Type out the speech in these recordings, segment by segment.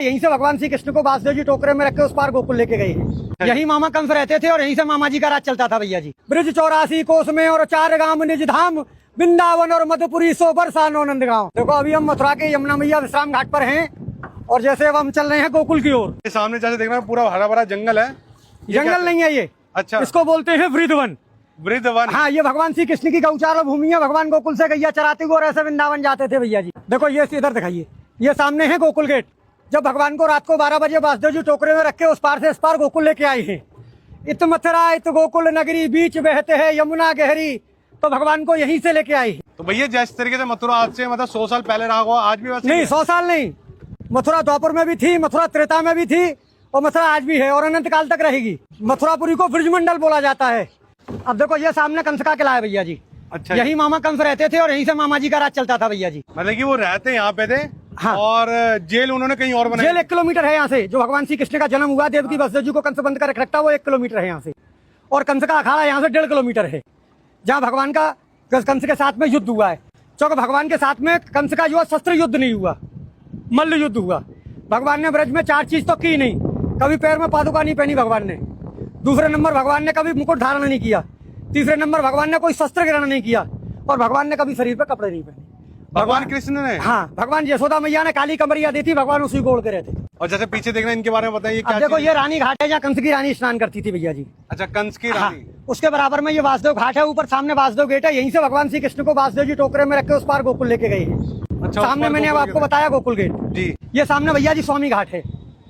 यहीं से भगवान श्री कृष्ण को वासुदेव जी टोकरे में रख के उस पार गोकुल लेके गए हैं। यही मामा कंस रहते थे और यहीं से मामा जी का राज चलता था भैया जी। ब्रिज 84 कोस में और 4 गांव निज धाम, वृंदावन और मधुपुरी सो बरसानो नंदगांव। देखो अभी हम मथुरा के यमुना मैया विश्राम घाट पर हैं और जैसे अब हम चल रहे हैं गोकुल की ओर। सामने जैसे देख रहे हैं पूरा हरा भरा जंगल है। जंगल नहीं है ये, अच्छा, इसको बोलते हैं वृंदावन। वृंदावन, हाँ, ये भगवान श्री कृष्ण की गौचार भूमि है। भगवान गोकुल से गैया चराते हुए और ऐसे वृंदावन जाते थे भैया जी। देखो ये इधर दिखाइए, ये सामने है गोकुल गेट। जब भगवान को रात को 12 बजे वासुदेव जी टोकरे में रख के उस पार से इस पार गोकुल लेके आए हैं। इत मथुरा इत गोकुल नगरी, बीच बहते हैं यमुना गहरी, तो भगवान को यहीं से लेके आए। तो भैया जिस तरीके से मथुरा आज से मतलब 100 साल पहले रहा हुआ, आज भी वैसे नहीं, 100 साल नहीं। मथुरा द्वापर में भी थी, मथुरा त्रेता में भी थी और मथुरा आज भी है और अनंत काल तक रहेगी। मथुरापुरी को ब्रजमंडल बोला जाता है। अब देखो ये सामने कंस का किला है भैया जी। अच्छा, यही मामा कंस रहते थे और यहीं से मामा जी का राज चलता था भैया जी। मतलब कि वो रहते यहाँ पे थे। हाँ। और जेल उन्होंने कहीं और बनाई। जेल 1 किलोमीटर है यहाँ से। जो भगवान श्री कृष्ण का जन्म हुआ, देवकी वसुदेव जी को कंस बंद कर रखता, वो 1 किलोमीटर है यहाँ से। और कंस का अखाड़ा यहाँ से 1.5 किलोमीटर है, जहाँ भगवान का कंस के साथ में युद्ध हुआ है। क्योंकि भगवान के साथ में कंस का जो है शस्त्र युद्ध नहीं हुआ, मल्ल युद्ध हुआ। भगवान ने ब्रज में 4 चीज तो की नहीं। कभी पैर में पादुका नहीं पहनी भगवान ने। दूसरे नंबर भगवान ने कभी मुकुट धारण नहीं किया। तीसरे नंबर भगवान ने कोई शस्त्र ग्रहण नहीं किया और भगवान ने कभी शरीर पर कपड़े नहीं पहने। भगवान कृष्ण ने? हाँ, भगवान यशोदा मैया ने काली कमरिया दी थी, भगवान उसी को ओढ़ के रहते। और जैसे पीछे देख रहे हैं इनके बारे में बताइए क्या? देखो ये रानी घाट है, जहाँ कंस की रानी स्नान करती थी भैया जी। अच्छा, कंस की रानी। हाँ, उसके बराबर में ये वासुदेव घाट है। ऊपर सामने वासुदेव गेट है। यहीं से भगवान श्री कृष्ण को वासुदेव जी टोकरे में रख के उस पार गोकुल लेके गए हैं। अच्छा, सामने मैंने अब आपको बताया गोकुल गेट जी। ये सामने भैया जी स्वामी घाट है।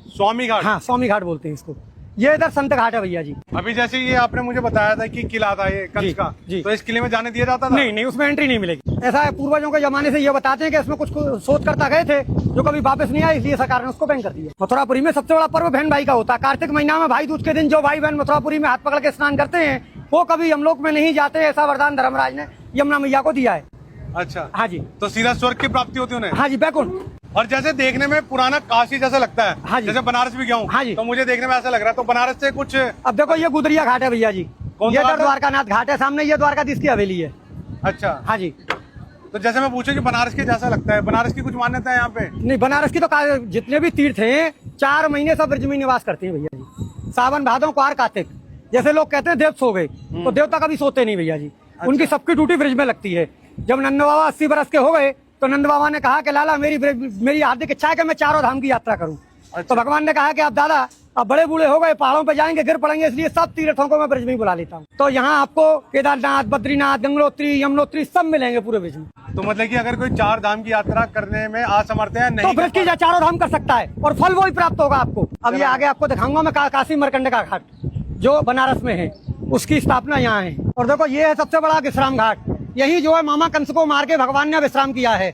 स्वामी घाट? हाँ, स्वामी घाट बोलते हैं इसको। ये इधर संत घाट है भैया जी। अभी जैसे ये आपने मुझे बताया था कि किला था ये कंस का, तो इस किले में जाने दिया जाता था? नहीं, उसमें एंट्री नहीं मिलेगी। ऐसा है, पूर्वजों के जमाने से ये बताते हैं कि इसमें कुछ शोध करता गए थे जो कभी वापस नहीं आए, इसलिए सरकार ने उसको बैन कर दिया। मथुरापुरी में सबसे बड़ा पर्व बहन भाई का होता है। कार्तिक महीना में भाई दूज के दिन जो भाई बहन मथुरापुरी में हाथ पकड़ के स्नान करते हैं वो कभी यमलोक में नहीं जाते। ऐसा वरदान धर्मराज ने यमुना मैया को दिया है। अच्छा, हाँ जी। तो सीधा स्वर्ग की प्राप्ति होती है उन्हें? हाँ जी, बैकुंठ। और जैसे देखने में पुराना काशी जैसा लगता है। हाँ जी। जैसे बनारस भी गया हूँ। हाँ जी। तो मुझे देखने में ऐसा लग रहा है। तो बनारस से कुछ? अब देखो ये गुदरिया घाट है भैया जी। ये द्वारकानाथ घाट है सामने, ये द्वारकाधीश की हवेली है। अच्छा, हाँ जी। तो जैसे मैं पूछूं कि बनारस के जैसा लगता है, बनारस की कुछ मान्यता है यहाँ पे? नहीं, बनारस की तो जितने भी तीर्थ हैं 4 महीने सब ब्रज में निवास करते हैं भैया जी। सावन भादों क्वार कार्तिक। जैसे लोग कहते हैं देव सो गए, तो देवता कभी सोते नहीं भैया जी। उनकी सबकी ड्यूटी ब्रज में लगती है। जब नंद बाबा 80 बरस के हो गए तो नंद बाबा ने कहा कि लाला मेरी हार्दिक इच्छा है कि मैं 4 धाम की यात्रा करूं। तो भगवान ने कहा कि अब दादा अब बड़े बूढ़े हो गए, पहाड़ों पे जाएंगे, गिर पड़ेंगे, इसलिए सब तीर्थों को मैं ब्रज में ही बुला लेता हूँ। तो यहाँ आपको केदारनाथ, बद्रीनाथ, गंगोत्री, यमुनोत्री सब मिलेंगे पूरे ब्रज में। तो मतलब कि अगर कोई 4 धाम की यात्रा करने में असमर्थ है, नहीं तो ब्रज की 4 धाम कर सकता है और फल वो ही प्राप्त होगा आपको। अब ये आगे आपको दिखाऊंगा मैं काशी मरकंड का घाट जो बनारस में है, उसकी स्थापना यहाँ है। और देखो ये है सबसे बड़ा विश्राम घाट। यही जो है मामा कंस को मार के भगवान ने विश्राम किया है।